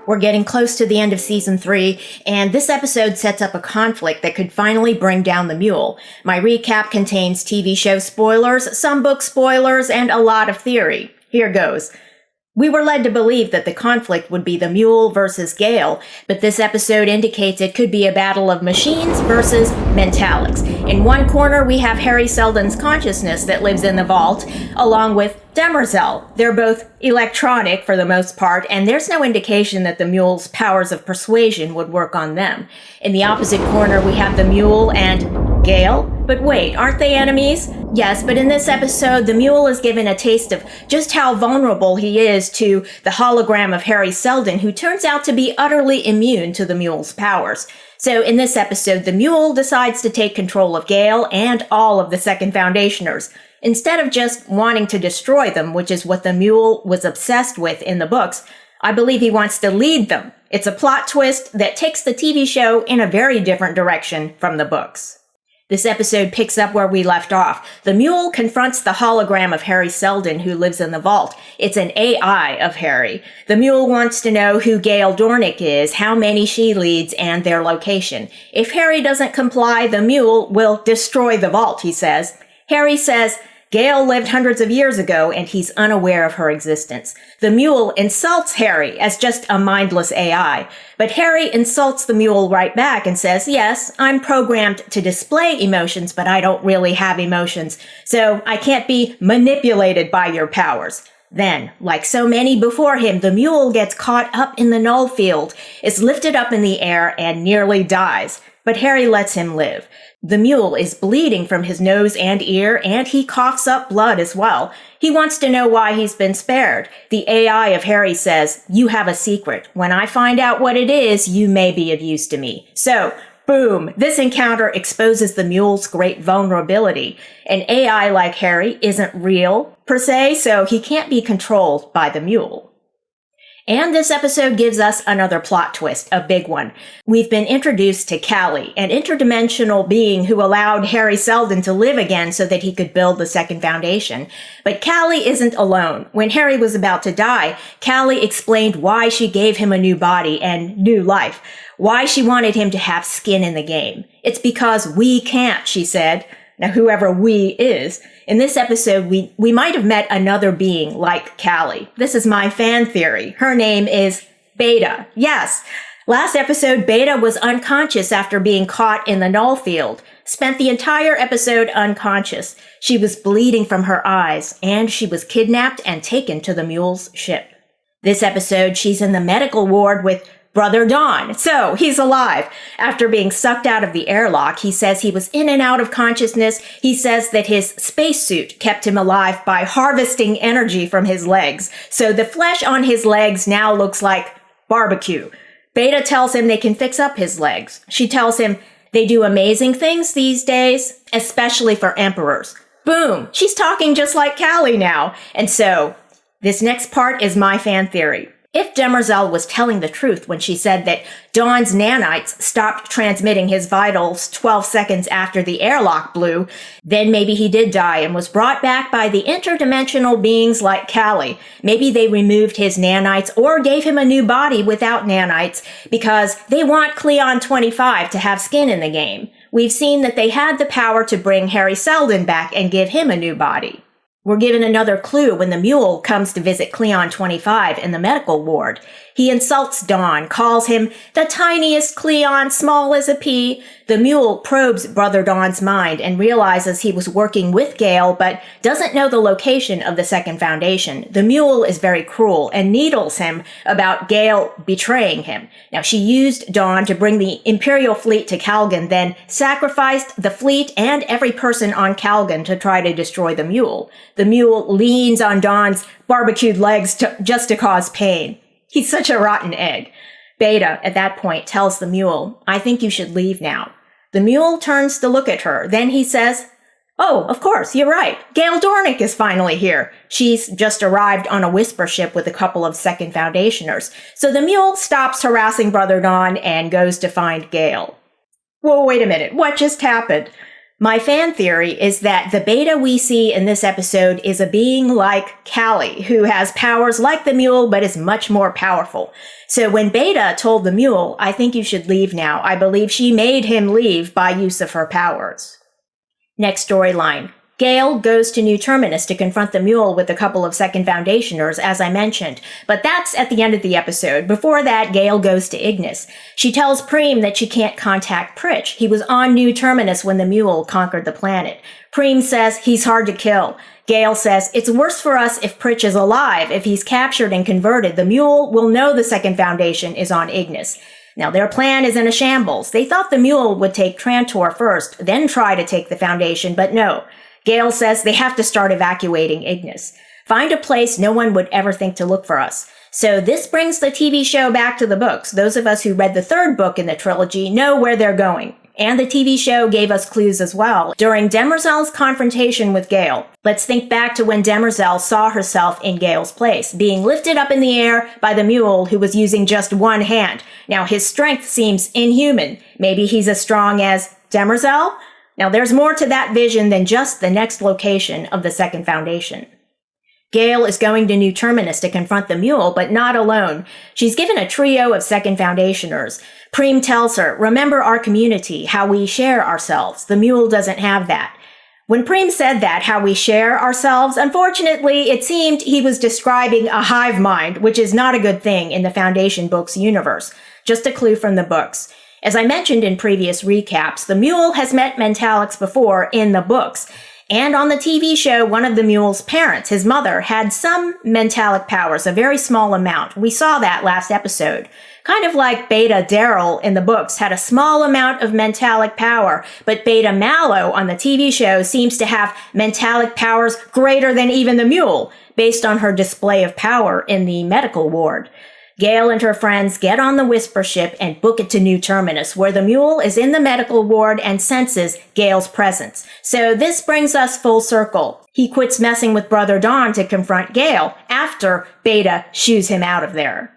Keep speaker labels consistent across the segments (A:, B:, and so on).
A: We're getting close to the end of Season 3, and this episode sets up a conflict that could finally bring down the Mule. My recap contains TV show spoilers, some book spoilers, and a lot of theory. Here goes. We were led to believe that the conflict would be the Mule versus Gaal, but this episode indicates it could be a battle of machines versus mentalics. In one corner, we have Hari Seldon's consciousness that lives in the vault, along with Demerzel. They're both electronic for the most part, and there's no indication that the Mule's powers of persuasion would work on them. In the opposite corner, we have the Mule and Gaal. But wait, aren't they enemies? Yes, but in this episode, the Mule is given a taste of just how vulnerable he is to the hologram of Hari Seldon, who turns out to be utterly immune to the Mule's powers. So in this episode, the Mule decides to take control of Gaal and all of the Second Foundationers, instead of just wanting to destroy them, which is what the Mule was obsessed with in the books. I believe he wants to lead them. It's a plot twist that takes the TV show in a very different direction from the books. This episode picks up where we left off. The Mule confronts the hologram of Hari Seldon, who lives in the vault. It's an AI of Hari. The Mule wants to know who Gaal Dornick is, how many she leads, and their location. If Hari doesn't comply, the Mule will destroy the vault, he says. Hari says Gaal lived hundreds of years ago, and he's unaware of her existence. The Mule insults Hari as just a mindless AI, but Hari insults the Mule right back and says, yes, I'm programmed to display emotions, but I don't really have emotions, so I can't be manipulated by your powers. Then, like so many before him, the Mule gets caught up in the null field, is lifted up in the air, and nearly dies. But Hari lets him live. The Mule is bleeding from his nose and ear, and he coughs up blood as well. He wants to know why he's been spared. The AI of Hari says, you have a secret. When I find out what it is, you may be of use to me. So, boom, this encounter exposes the Mule's great vulnerability. An AI like Hari isn't real, per se, so he can't be controlled by the Mule. And this episode gives us another plot twist, a big one. We've been introduced to Kalle, an interdimensional being who allowed Hari Seldon to live again so that he could build the Second Foundation. But Kalle isn't alone. When Hari was about to die, Kalle explained why she gave him a new body and new life, why she wanted him to have skin in the game. It's because we can't, she said. Now, whoever we is. In this episode, we might have met another being like Kalle. This is my fan theory. Her name is Bayta. Yes. Last episode, Bayta was unconscious after being caught in the null field. Spent the entire episode unconscious. She was bleeding from her eyes, and she was kidnapped and taken to the Mule's ship. This episode, she's in the medical ward with Brother Dawn. So, he's alive. After being sucked out of the airlock, he says he was in and out of consciousness. He says that his spacesuit kept him alive by harvesting energy from his legs. So the flesh on his legs now looks like barbecue. Bayta tells him they can fix up his legs. She tells him they do amazing things these days, especially for emperors. Boom! She's talking just like Kalle now. And so, this next part is my fan theory. If Demerzel was telling the truth when she said that Dawn's nanites stopped transmitting his vitals 12 seconds after the airlock blew, then maybe he did die and was brought back by the interdimensional beings like Kalle. Maybe they removed his nanites or gave him a new body without nanites because they want Cleon 25 to have skin in the game. We've seen that they had the power to bring Hari Seldon back and give him a new body. We're given another clue when the Mule comes to visit Cleon 25 in the medical ward. He insults Dawn, calls him the tiniest Cleon, small as a pea. The Mule probes Brother Dawn's mind and realizes he was working with Gaal, but doesn't know the location of the Second Foundation. The Mule is very cruel and needles him about Gaal betraying him. Now, she used Dawn to bring the Imperial fleet to Calgon, then sacrificed the fleet and every person on Calgon to try to destroy the Mule. The Mule leans on Dawn's barbecued legs just to cause pain. He's such a rotten egg. Bayta, at that point, tells the Mule, I think you should leave now. The Mule turns to look at her. Then he says, oh, of course, you're right. Gaal Dornick is finally here. She's just arrived on a whisper ship with a couple of Second Foundationers. So the Mule stops harassing Brother Dawn and goes to find Gaal. Whoa, wait a minute. What just happened? My fan theory is that the Bayta we see in this episode is a being like Kalle, who has powers like the Mule but is much more powerful. So when Bayta told the Mule, I think you should leave now, I believe she made him leave by use of her powers. Next storyline. Gaal goes to New Terminus to confront the Mule with a couple of second foundationers, as I mentioned, but that's at the end of the episode. Before that, Gaal goes to Ignis. She tells Preem that she can't contact Pritch. He was on New Terminus when the Mule conquered the planet. Preem says he's hard to kill. Gaal says, it's worse for us if Pritch is alive. If he's captured and converted, the Mule will know the second foundation is on Ignis. Now, their plan is in a shambles. They thought the Mule would take Trantor first, then try to take the foundation, but no. Gaal says they have to start evacuating Ignis. Find a place no one would ever think to look for us. So this brings the TV show back to the books. Those of us who read the third book in the trilogy know where they're going. And the TV show gave us clues as well during Demerzel's confrontation with Gaal. Let's think back to when Demerzel saw herself in Gaal's place, being lifted up in the air by the Mule who was using just one hand. Now his strength seems inhuman. Maybe he's as strong as Demerzel? Now, there's more to that vision than just the next location of the second foundation. Gaal is going to New Terminus to confront the Mule, but not alone. She's given a trio of second foundationers. Preem tells her, remember our community, how we share ourselves. The Mule doesn't have that. When Preem said that, how we share ourselves, unfortunately, it seemed he was describing a hive mind, which is not a good thing in the Foundation Books universe. Just a clue from the books. As I mentioned in previous recaps, the Mule has met Mentalics before in the books. And on the TV show, one of the Mule's parents, his mother, had some Mentalic powers, a very small amount. We saw that last episode. Kind of like Bayta Daryl in the books had a small amount of Mentalic power, but Bayta Mallow on the TV show seems to have Mentalic powers greater than even the Mule, based on her display of power in the medical ward. Gaal and her friends get on the Whisper ship and book it to New Terminus, where the Mule is in the medical ward and senses Gaal's presence. So this brings us full circle. He quits messing with Brother Dawn to confront Gaal after Bayta shoos him out of there.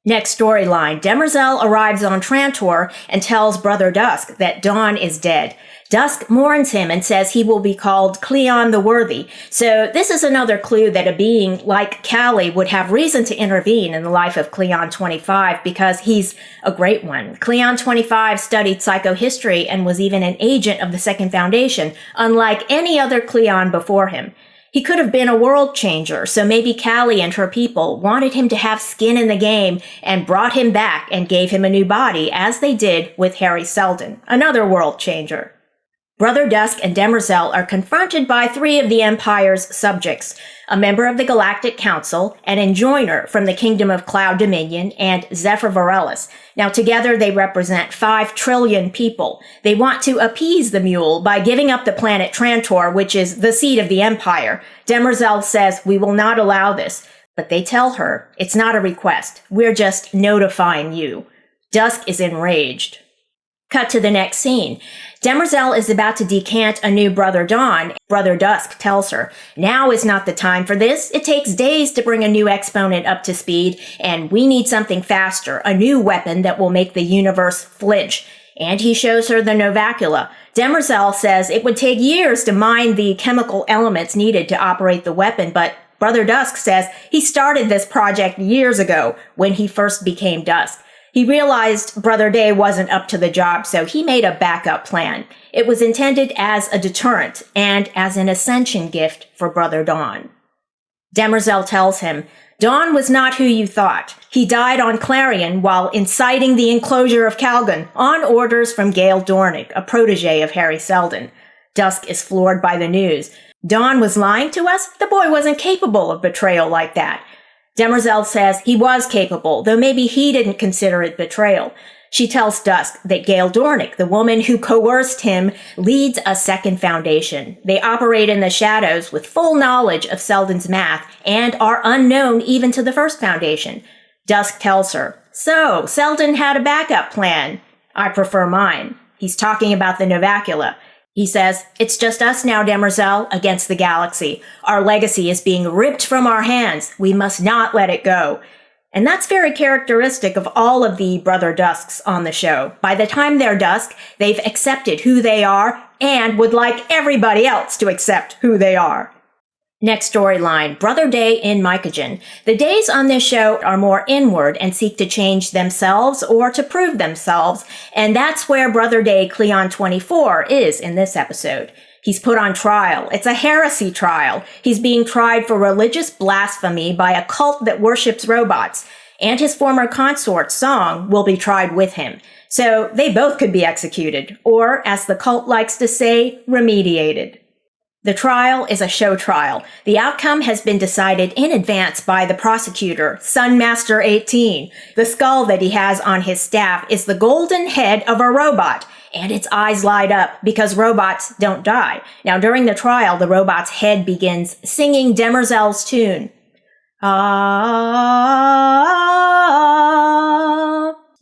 A: Next storyline, Demerzel arrives on Trantor and tells Brother Dusk that Dawn is dead. Dusk mourns him and says he will be called Cleon the Worthy. So this is another clue that a being like Kalle would have reason to intervene in the life of Cleon 25 because he's a great one. Cleon 25 studied psychohistory and was even an agent of the Second Foundation, unlike any other Cleon before him. He could have been a world changer, so maybe Kalle and her people wanted him to have skin in the game and brought him back and gave him a new body, as they did with Hari Seldon, another world changer. Brother Dusk and Demerzel are confronted by three of the Empire's subjects, a member of the Galactic Council, an enjoiner from the Kingdom of Cloud Dominion, and Zephyr Vorellis. Now together they represent 5 trillion people. They want to appease the Mule by giving up the planet Trantor, which is the seat of the Empire. Demerzel says, we will not allow this. But they tell her, it's not a request. We're just notifying you. Dusk is enraged. Cut to the next scene. Demerzel is about to decant a new Brother Dawn. Brother Dusk tells her, now is not the time for this. It takes days to bring a new exponent up to speed, and we need something faster, a new weapon that will make the universe flinch. And he shows her the Novacula. Demerzel says it would take years to mine the chemical elements needed to operate the weapon, but Brother Dusk says he started this project years ago when he first became Dusk. He realized Brother Day wasn't up to the job, so he made a backup plan. It was intended as a deterrent and as an ascension gift for Brother Dawn. Demerzel tells him, Dawn was not who you thought. He died on Clarion while inciting the enclosure of Calgon on orders from Gaal Dornick, a protege of Hari Seldon. Dusk is floored by the news. Dawn was lying to us? The boy wasn't capable of betrayal like that. Demerzel says he was capable, though maybe he didn't consider it betrayal. She tells Dusk that Gaal Dornick, the woman who coerced him, leads a second foundation. They operate in the shadows with full knowledge of Seldon's math and are unknown even to the first foundation. Dusk tells her, so, Seldon had a backup plan. I prefer mine. He's talking about the Novacula. He says, it's just us now, Demerzel, against the galaxy. Our legacy is being ripped from our hands. We must not let it go. And that's very characteristic of all of the Brother Dusks on the show. By the time they're Dusk, they've accepted who they are and would like everybody else to accept who they are. Next storyline, Brother Day in Mycogen. The Days on this show are more inward and seek to change themselves or to prove themselves, and that's where Brother Day Cleon 24 is in this episode. He's put on trial. It's a heresy trial. He's being tried for religious blasphemy by a cult that worships robots, and his former consort, Song, will be tried with him. So they both could be executed, or, as the cult likes to say, remediated. The trial is a show trial. The outcome has been decided in advance by the prosecutor, Sunmaster 18. The skull that he has on his staff is the golden head of a robot, and its eyes light up because robots don't die. Now, during the trial, the robot's head begins singing Demerzel's tune.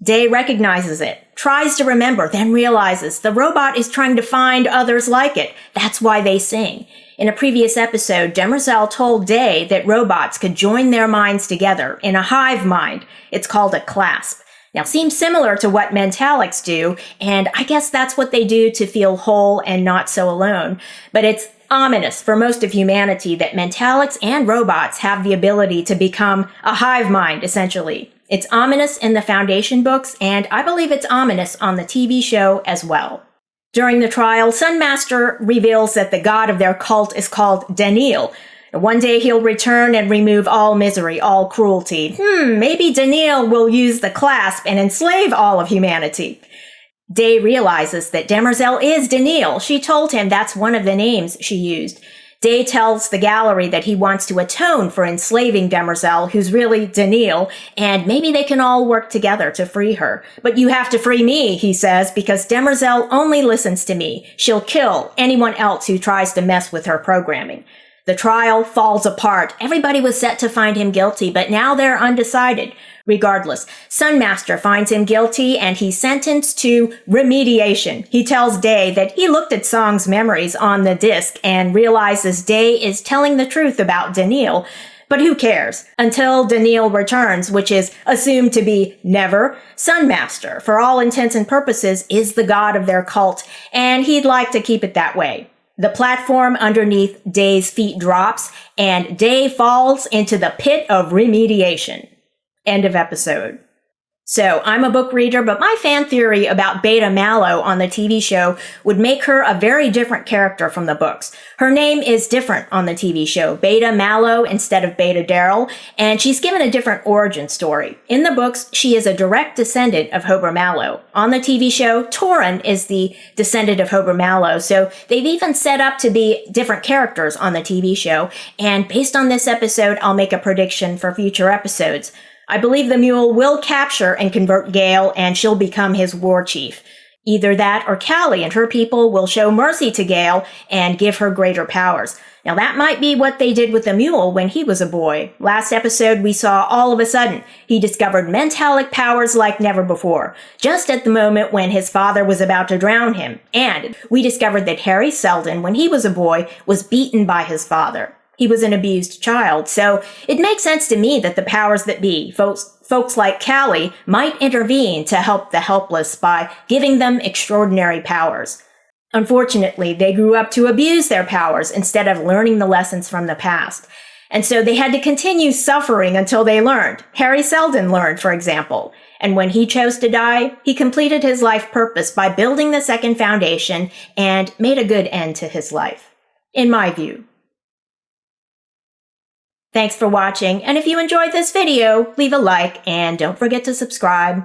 A: Day recognizes it, tries to remember, then realizes the robot is trying to find others like it. That's why they sing. In a previous episode, Demerzel told Day that robots could join their minds together in a hive mind. It's called a clasp. Now, seems similar to what mentalics do, and I guess that's what they do to feel whole and not so alone. But it's ominous for most of humanity that mentalics and robots have the ability to become a hive mind, essentially. It's ominous in the Foundation books, and I believe it's ominous on the TV show as well. During the trial, Sunmaster reveals that the god of their cult is called Daniil. One day he'll return and remove all misery, all cruelty. Maybe Daniil will use the clasp and enslave all of humanity. Day realizes that Demerzel is Daniil. She told him that's one of the names she used. Day tells the gallery that he wants to atone for enslaving Demerzel, who's really Daniil, and maybe they can all work together to free her. But you have to free me, he says, because Demerzel only listens to me. She'll kill anyone else who tries to mess with her programming. The trial falls apart. Everybody was set to find him guilty, but now they're undecided. Regardless, Sunmaster finds him guilty and he's sentenced to remediation. He tells Day that he looked at Song's memories on the disc and realizes Day is telling the truth about Daniil. But who cares? Until Daniil returns, which is assumed to be never, Sunmaster, for all intents and purposes, is the god of their cult, and he'd like to keep it that way. The platform underneath Day's feet drops, and Day falls into the pit of remediation. End of episode. So, I'm a book reader, but my fan theory about Bayta Mallow on the TV show would make her a very different character from the books. Her name is different on the TV show, Bayta Mallow instead of Bayta Daryl, and she's given a different origin story. In the books, she is a direct descendant of Hober Mallow. On the TV show, Torin is the descendant of Hober Mallow, so they've even set up to be different characters on the TV show, and based on this episode, I'll make a prediction for future episodes. I believe the Mule will capture and convert Gaal, and she'll become his war chief. Either that or Kalle and her people will show mercy to Gaal and give her greater powers. Now that might be what they did with the Mule when he was a boy. Last episode we saw all of a sudden he discovered mentalic powers like never before, just at the moment when his father was about to drown him. And we discovered that Hari Seldon, when he was a boy, was beaten by his father. He was an abused child, so it makes sense to me that the powers that be, folks like Kalle, might intervene to help the helpless by giving them extraordinary powers. Unfortunately, they grew up to abuse their powers instead of learning the lessons from the past. And so they had to continue suffering until they learned. Hari Seldon learned, for example. And when he chose to die, he completed his life purpose by building the second foundation and made a good end to his life, in my view. Thanks for watching, and if you enjoyed this video, leave a like and don't forget to subscribe.